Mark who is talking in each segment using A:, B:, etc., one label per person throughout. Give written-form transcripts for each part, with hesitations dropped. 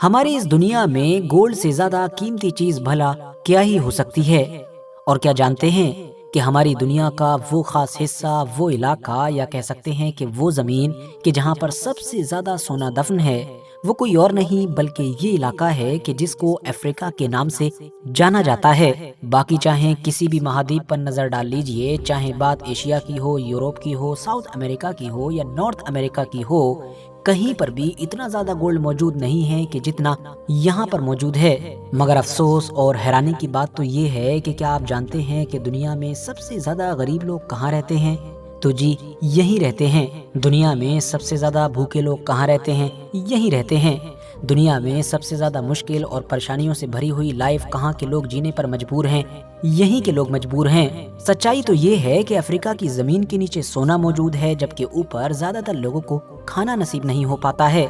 A: ہماری اس دنیا میں گولڈ سے زیادہ قیمتی چیز بھلا کیا ہی ہو سکتی ہے؟ اور کیا جانتے ہیں کہ ہماری دنیا کا وہ خاص حصہ، وہ علاقہ، یا کہہ سکتے ہیں کہ وہ زمین کہ جہاں پر سب سے زیادہ سونا دفن ہے، وہ کوئی اور نہیں بلکہ یہ علاقہ ہے کہ جس کو افریقہ کے نام سے جانا جاتا ہے۔ باقی چاہیں کسی بھی مہادیپ پر نظر ڈال لیجئے، چاہے بات ایشیا کی ہو، یوروپ کی ہو، ساؤتھ امریکہ کی ہو یا نارتھ امریکہ کی ہو، کہیں پر بھی اتنا زیادہ گولڈ موجود نہیں ہے کہ جتنا یہاں پر موجود ہے۔ مگر افسوس اور حیرانی کی بات تو یہ ہے کہ کیا آپ جانتے ہیں کہ دنیا میں سب سے زیادہ غریب لوگ کہاں رہتے ہیں؟ تو جی، یہی رہتے ہیں۔ دنیا میں سب سے زیادہ بھوکے لوگ کہاں رہتے ہیں؟ یہی رہتے ہیں۔ دنیا میں سب سے زیادہ مشکل اور پریشانیوں سے بھری ہوئی لائف کہاں کے لوگ جینے پر مجبور ہیں؟ یہیں کے لوگ مجبور ہیں۔ سچائی تو یہ ہے کہ افریقہ کی زمین کے نیچے سونا موجود ہے، جبکہ اوپر زیادہ تر لوگوں کو کھانا نصیب نہیں ہو پاتا ہے۔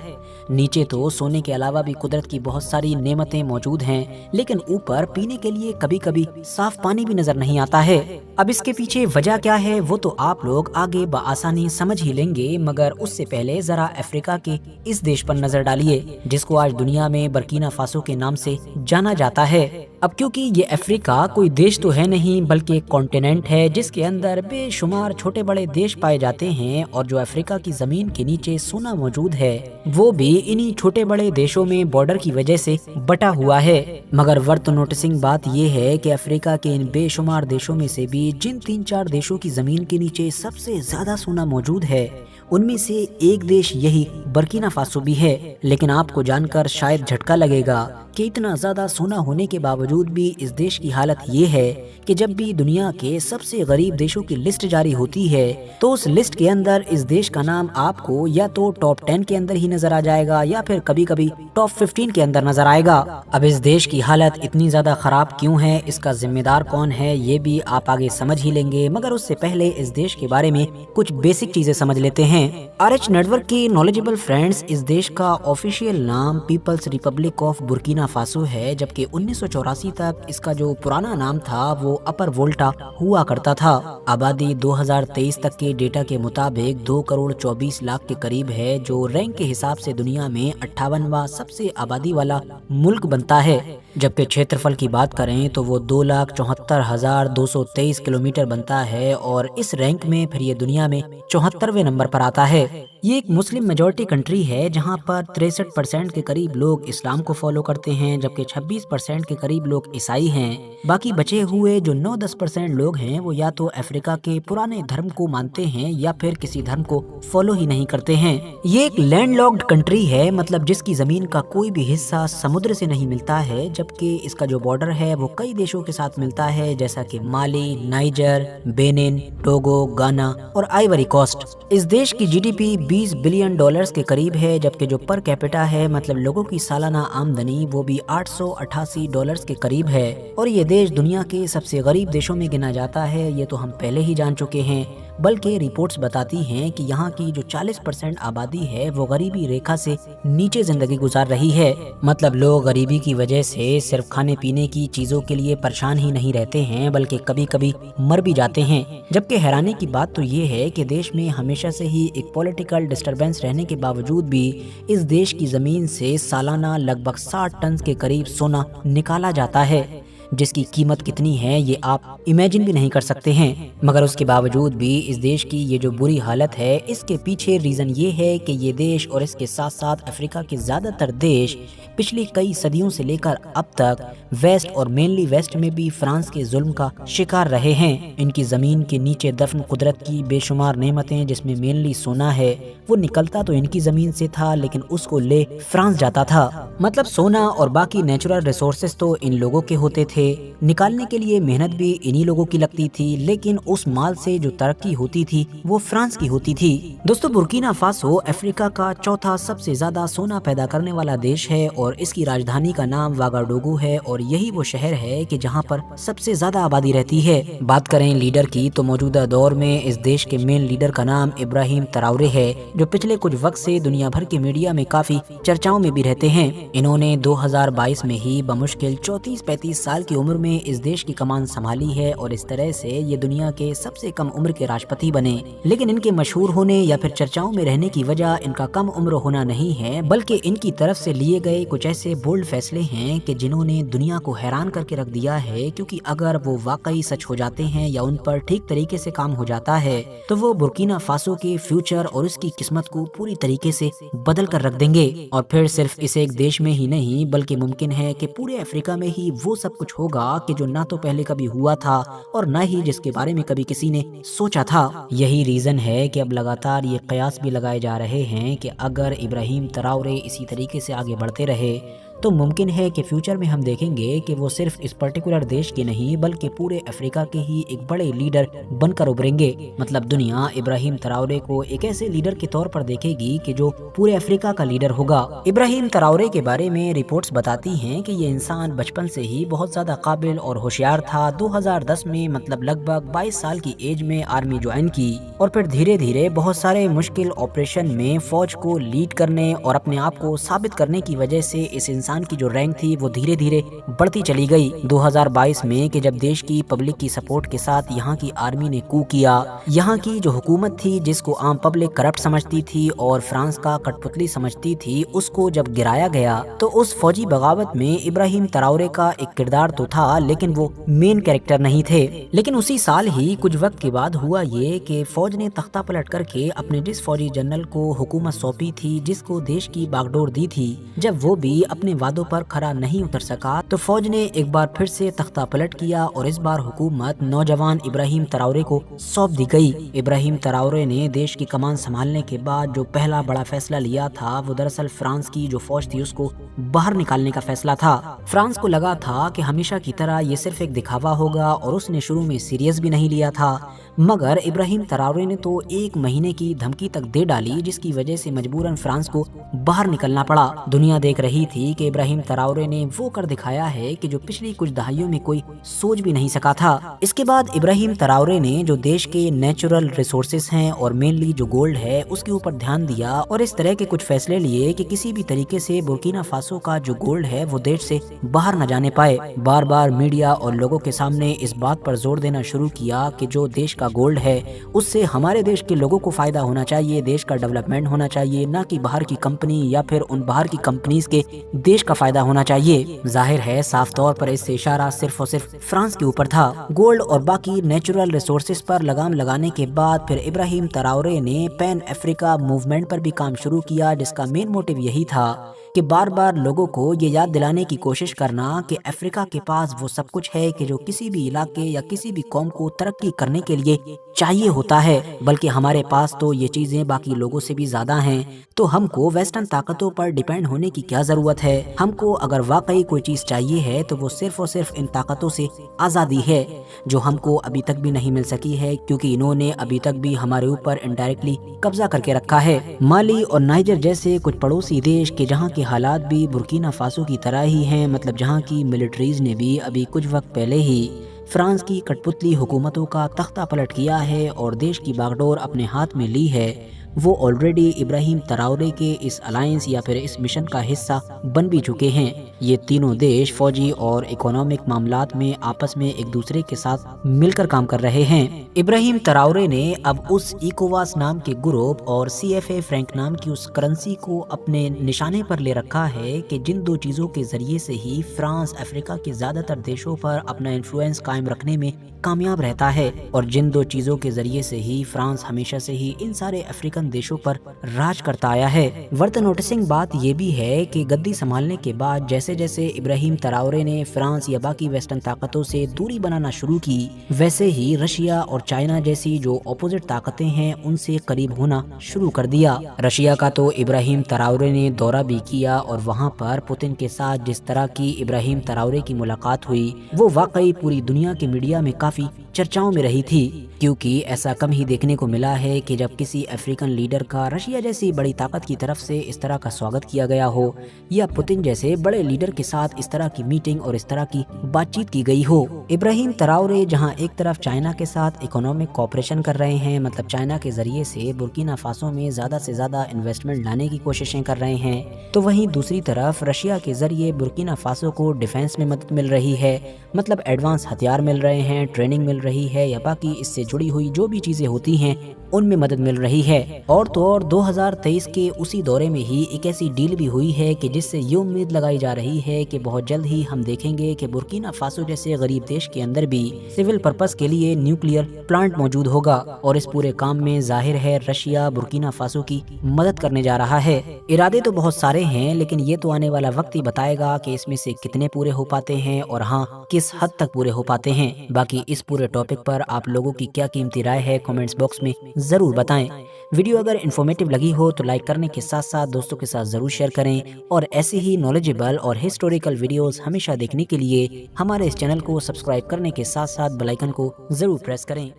A: نیچے تو سونے کے علاوہ بھی قدرت کی بہت ساری نعمتیں موجود ہیں، لیکن اوپر پینے کے لیے کبھی کبھی صاف پانی بھی نظر نہیں آتا ہے۔ اب اس کے پیچھے وجہ کیا ہے وہ تو آپ لوگ آگے بآسانی سمجھ ہی لیں گے، مگر اس سے پہلے ذرا افریقہ کے اس دیش پر نظر ڈالیے جس کو آج دنیا میں برکینا فاسو کے نام سے جانا جاتا ہے۔ اب کیونکہ یہ افریقہ کوئی دیش تو ہے نہیں بلکہ ایک کانٹیننٹ ہے جس کے اندر بے شمار چھوٹے بڑے دیش پائے جاتے ہیں، اور جو افریقہ کی زمین کے نیچے سونا موجود ہے وہ بھی انہی چھوٹے بڑے دیشوں میں بارڈر کی وجہ سے بٹا ہوا ہے۔ مگر ورتھ نوٹسنگ بات یہ ہے کہ افریقہ کے ان بے شمار دیشوں میں سے بھی جن 3-4 دیشوں کی زمین کے نیچے سب سے زیادہ سونا موجود ہے، ان میں سے ایک دیش یہی برکینا فاسو بھی ہے۔ لیکن آپ کو جان کر شاید جھٹکا لگے گا کہ اتنا زیادہ سونا ہونے کے باوجود بھی اس دیش کی حالت یہ ہے کہ جب بھی دنیا کے سب سے غریب دیشوں کی لسٹ جاری ہوتی ہے تو اس لسٹ کے اندر اس دیش کا نام آپ کو یا تو ٹاپ 10 کے اندر ہی نظر آ جائے گا یا پھر کبھی کبھی ٹاپ 15 کے اندر نظر آئے گا۔ اب اس دیش کی حالت اتنی زیادہ خراب کیوں ہے، اس کا ذمہ دار کون ہے، یہ بھی آپ آگے سمجھ ہی لیں گے، مگر اس سے پہلے اس دیش کے بارے میں کچھ بیسک چیزیں سمجھ لیتے ہیں۔ RH نیٹورک کی نالجبل فرینڈز، اس دیش کا آفیشیل نام People's Republic of Burkina Faso ہے، جبکہ 1984 تک اس کا جو پرانا نام تھا وہ اپر وولٹا ہوا کرتا تھا۔ آبادی 2023 تک کے ڈیٹا کے مطابق 2,24,00,000 کے قریب ہے، جو رینک کے حساب سے دنیا میں 58واں سب سے آبادی والا ملک بنتا ہے۔ جبکہ چھیترفل کی بات کریں تو وہ 2,74,223 کلومیٹر بنتا ہے، اور اس رینک میں پھر یہ دنیا میں 74ویں نمبر پر آتا ہے۔ یہ ایک مسلم میجورٹی کنٹری ہے جہاں پر 63% کے قریب لوگ اسلام کو فالو کرتے ہیں، جبکہ 26% کے قریب لوگ عیسائی ہیں۔ باقی بچے ہوئے جو 9-10% لوگ ہیں وہ یا تو افریقہ کے پرانے دھرم کو مانتے ہیں یا پھر کسی دھرم کو فالو ہی نہیں کرتے ہیں۔ یہ ایک لینڈ لاکڈ کنٹری ہے، مطلب جس کی زمین کا کوئی بھی حصہ سمندر سے نہیں ملتا ہے، جبکہ اس کا جو بارڈر ہے وہ کئی دیشوں کے ساتھ ملتا ہے، جیسا کہ مالی، نائجر، بینن، ٹوگو، گانا اور آئیوری کوسٹ۔ اس دیش کی GDP $20 بلین کے قریب ہے، جبکہ جو پر کیپٹا ہے، مطلب لوگوں کی سالانہ آمدنی، وہ بھی $888 کے قریب ہے، اور یہ دیش دنیا کے سب سے غریب دیشوں میں گنا جاتا ہے۔ یہ تو ہم پہلے ہی جان چکے ہیں، بلکہ رپورٹس بتاتی ہیں کہ یہاں کی جو 40% آبادی ہے وہ غریبی ریکھا سے نیچے زندگی گزار رہی ہے۔ مطلب لوگ غریبی کی وجہ سے صرف کھانے پینے کی چیزوں کے لیے پریشان ہی نہیں رہتے ہیں بلکہ کبھی کبھی مر بھی جاتے ہیں۔ جبکہ حیرانی کی بات تو یہ ہے کہ دیش میں ہمیشہ سے ہی ایک پولیٹیکل ڈسٹربنس رہنے کے باوجود بھی اس دیش کی زمین سے سالانہ لگ بھگ 60 ٹن کے قریب سونا نکالا جاتا ہے، جس کی قیمت کتنی ہے یہ آپ امیجن بھی نہیں کر سکتے ہیں۔ مگر اس کے باوجود بھی اس دیش کی یہ جو بری حالت ہے، اس کے پیچھے ریزن یہ ہے کہ یہ دیش اور اس کے ساتھ ساتھ افریقہ کے زیادہ تر دیش پچھلی کئی صدیوں سے لے کر اب تک ویسٹ اور مینلی ویسٹ میں بھی فرانس کے ظلم کا شکار رہے ہیں۔ ان کی زمین کے نیچے دفن قدرت کی بے شمار نعمتیں، جس میں مینلی سونا ہے، وہ نکلتا تو ان کی زمین سے تھا لیکن اس کو لے فرانس جاتا تھا۔ مطلب سونا اور باقی نیچرل ریسورسز تو ان لوگوں کے ہوتے تھے، نکالنے کے لیے محنت بھی انہی لوگوں کی لگتی تھی، لیکن اس مال سے جو ترقی ہوتی تھی وہ فرانس کی ہوتی تھی۔ دوستو، برکینا فاسو افریقہ کا چوتھا سب سے زیادہ سونا پیدا کرنے والا دیش ہے، اور اس کی راجدھانی کا نام واگاڈوگو ہے، اور یہی وہ شہر ہے کہ جہاں پر سب سے زیادہ آبادی رہتی ہے۔ بات کریں لیڈر کی تو موجودہ دور میں اس دیش کے مین لیڈر کا نام ابراہیم تراورے ہے، جو پچھلے کچھ وقت سے دنیا بھر کے میڈیا میں کافی چرچاؤں میں بھی رہتے ہیں۔ انہوں نے 2022 میں ہی بمشکل 34-35 سال की उम्र में इस देश की कमान संभाली है और इस तरह से ये दुनिया के सबसे कम उम्र के राष्ट्रपति बने। लेकिन इनके मशहूर होने या फिर चर्चाओं में रहने की वजह इनका कम उम्र होना नहीं है, बल्कि इनकी तरफ से लिए गए कुछ ऐसे बोल्ड फैसले हैं कि जिन्होंने दुनिया को हैरान करके रख दिया है। क्योंकि अगर वो वाकई सच हो जाते हैं या उन पर ठीक तरीके से काम हो जाता है तो वो बुर्किना फासो के फ्यूचर और उसकी किस्मत को पूरी तरीके से बदल कर रख देंगे। और फिर सिर्फ इस एक देश में ही नहीं बल्कि मुमकिन है कि पूरे अफ्रीका में ही वो सब कुछ होगा कि जो ना तो पहले कभी हुआ था और ना ही जिसके बारे में कभी किसी ने सोचा था। यही रीजन है कि अब लगातार ये कयास भी लगाए जा रहे हैं कि अगर इब्राहिम ट्राओरे इसी तरीके से आगे बढ़ते रहे तो मुमकिन है कि फ्यूचर में हम देखेंगे कि वो सिर्फ इस पर्टिकुलर देश के नहीं बल्कि पूरे अफ्रीका के ही एक बड़े लीडर बनकर उभरेंगे। मतलब दुनिया इब्राहिम ट्राओरे को एक ऐसे लीडर के तौर पर देखेगी कि जो पूरे अफ्रीका का लीडर होगा। इब्राहिम ट्राओरे के बारे में रिपोर्ट्स बताती हैं कि ये इंसान बचपन से ही बहुत ज्यादा काबिल और होशियार था। 2010 में मतलब लगभग 22 साल की एज में आर्मी ज्वाइन की और फिर धीरे धीरे बहुत सारे मुश्किल ऑपरेशन में फौज को लीड करने और अपने आप को साबित करने की वजह से इस इंसान की जो रैंक थी वो धीरे धीरे बढ़ती चली गई। 2022 में कि जब देश की पब्लिक की सपोर्ट के साथ यहाँ की आर्मी ने कू किया, यहाँ की जो हुकूमत थी जिसको आम पब्लिक करप्ट समझती थी और फ्रांस का कठपुतली समझती थी, उसको जब गिराया गया तो उस फौजी बगावत में इब्राहिम ट्राओरे का एक किरदार तो था लेकिन वो मेन कैरेक्टर नहीं थे। लेकिन उसी साल ही कुछ वक्त के बाद हुआ ये कि फौज ने तख्ता पलट करके अपने जिस फौजी जनरल को हुकूमत सौंपी थी, जिसको देश की बागडोर दी थी, जब वो भी अपने वादों पर खरा नहीं उतर सका तो फौज ने एक बार फिर से तख्ता पलट किया और इस बार हुकूमत नौजवान इब्राहिम ट्राओरे को सौंप दी गई। इब्राहिम ट्राओरे ने देश की कमान संभालने के बाद जो पहला बड़ा फैसला लिया था वो दरअसल फ्रांस की जो फौज थी उसको बाहर निकालने का फैसला था। फ्रांस को लगा था कि हमेशा की तरह ये सिर्फ एक दिखावा होगा और उसने शुरू में सीरियस भी नहीं लिया था, मगर इब्राहिम ट्राओरे ने तो 1 महीने की धमकी तक दे डाली जिसकी वजह से मजबूरन फ्रांस को बाहर निकलना पड़ा। दुनिया देख रही थी कि इब्राहिम ट्राओरे ने वो कर दिखाया है कि जो पिछली कुछ दहाइयों में कोई सोच भी नहीं सका था। इसके बाद इब्राहिम ट्राओरे ने जो देश के नेचुरल रिसोर्सेस हैं और मेनली जो गोल्ड है उसके ऊपर ध्यान दिया और इस तरह के कुछ फैसले लिए कि किसी भी तरीके से बुर्किना फासो का जो गोल्ड है वो देश से बाहर न जाने पाए। बार बार मीडिया और लोगों के सामने इस बात पर जोर देना शुरू किया कि जो देश का गोल्ड है उससे हमारे देश के लोगों को फायदा होना चाहिए, देश का डेवलपमेंट होना चाहिए, ना कि बाहर की कंपनी या फिर उन बाहर की कंपनीज के देश का फायदा होना चाहिए। जाहिर है साफ तौर पर इससे इशारा सिर्फ और सिर्फ फ्रांस के ऊपर था। गोल्ड और बाकी नेचुरल रिसोर्सेज पर लगाम लगाने के बाद फिर इब्राहिम ट्राओरे ने पैन अफ्रीका मूवमेंट पर भी काम शुरू किया, जिसका मेन मोटिव यही था कि बार बार लोगों को ये याद दिलाने की कोशिश करना कि अफ्रीका के पास वो सब कुछ है कि जो किसी भी इलाके या किसी भी कौम को तरक्की करने के लिए चाहिए होता है, बल्कि हमारे पास तो ये चीजें बाकी लोगों से भी ज्यादा हैं। तो हमको वेस्टर्न ताकतों पर डिपेंड होने की क्या जरूरत है। हमको अगर वाकई कोई चीज चाहिए है तो वो सिर्फ और सिर्फ इन ताकतों से आजादी है, जो हमको अभी तक भी नहीं मिल सकी है, क्योंकि इन्होंने अभी तक भी हमारे ऊपर इनडायरेक्टली कब्जा करके रखा है। माली और नाइजर जैसे कुछ पड़ोसी देश के जहाँ के हालात भी बुर्किना फासो की तरह ही हैं, मतलब जहाँ की मिलिट्रीज ने भी अभी कुछ वक्त पहले ही फ्रांस की कठपुतली हुकूमतों का तख्ता पलट किया है और देश की बागडोर अपने हाथ में ली है, वो ऑलरेडी इब्राहिम ट्राओरे के इस अलायंस या फिर इस मिशन का हिस्सा बन भी चुके हैं। ये तीनों देश फौजी और इकोनॉमिक मामलात में आपस में एक दूसरे के साथ मिलकर काम कर रहे हैं। इब्राहिम ट्राओरे ने अब उस इकोवास नाम के ग्रुप और CFA फ्रैंक नाम की उस करेंसी को अपने निशाने पर ले रखा है कि जिन दो चीजों के जरिए से ही फ्रांस अफ्रीका के ज्यादातर देशों पर अपना इन्फ्लुएंस कायम रखने में कामयाब रहता है, और जिन दो चीजों के जरिए से ही फ्रांस हमेशा से ही इन सारे अफ्रीकन देशों पर राज करता आया है। वर्थ नोटिसिंग बात यह भी है कि गद्दी संभालने के बाद जैसे जैसे इब्राहिम ट्राओरे ने फ्रांस या बाकी वेस्टर्न ताकतों से दूरी बनाना शुरू की, वैसे ही रशिया और चाइना जैसी जो अपोजिट ताकतें हैं उनसे करीब होना शुरू कर दिया। रशिया का तो इब्राहिम ट्राओरे ने दौरा भी किया और वहाँ पर पुतिन के साथ जिस तरह की इब्राहिम ट्राओरे की मुलाकात हुई वो वाकई पूरी दुनिया के मीडिया में काफी चर्चाओं में रही थी, क्योंकि ऐसा कम ही देखने को मिला है कि जब किसी अफ्रीकन लीडर का रशिया जैसी बड़ी ताकत की तरफ से इस तरह का स्वागत किया गया हो, या पुतिन जैसे बड़े लीडर के साथ इस तरह की मीटिंग और इस तरह की बातचीत की गई हो। इब्राहिम ट्राओरे जहां एक तरफ चाइना के साथ इकोनॉमिक कोऑपरेशन कर रहे हैं, मतलब चाइना के जरिए से बुर्किना फासो में ज्यादा से ज्यादा इन्वेस्टमेंट लाने की कोशिशें कर रहे हैं, तो वहीं दूसरी तरफ रशिया के जरिए बुर्किना फासो को डिफेंस में मदद मिल रही है, मतलब एडवांस हथियार मिल रहे हैं, ट्रेनिंग मिल रही है, या बाकी इससे जुड़ी हुई जो भी चीजें होती हैं उनमें मदद मिल रही है। और तो और 2023 के उसी दौरे में ही एक ऐसी डील भी हुई है कि जिससे ये उम्मीद लगाई जा रही है कि बहुत जल्द ही हम देखेंगे कि बुर्किना फासो जैसे गरीब देश के अंदर भी सिविल पर्पस के लिए न्यूक्लियर प्लांट मौजूद होगा। और इस पूरे काम में जाहिर है रशिया बुर्किना फासो की मदद करने जा रहा है। इरादे तो बहुत सारे हैं, लेकिन ये तो आने वाला वक्त ही बताएगा कि इसमें से कितने पूरे हो पाते हैं और हाँ, किस हद तक पूरे हो पाते हैं। बाकी इस पूरे टॉपिक पर आप लोगों की क्या कीमती राय है कमेंट्स बॉक्स में जरूर बताएं। वीडियो अगर इन्फॉर्मेटिव लगी हो तो लाइक करने के साथ साथ दोस्तों के साथ जरूर शेयर करें, और ऐसे ही नॉलेजेबल और हिस्टोरिकल वीडियोस हमेशा देखने के लिए हमारे इस चैनल को सब्सक्राइब करने के साथ साथ बेल आइकन को जरूर प्रेस करें।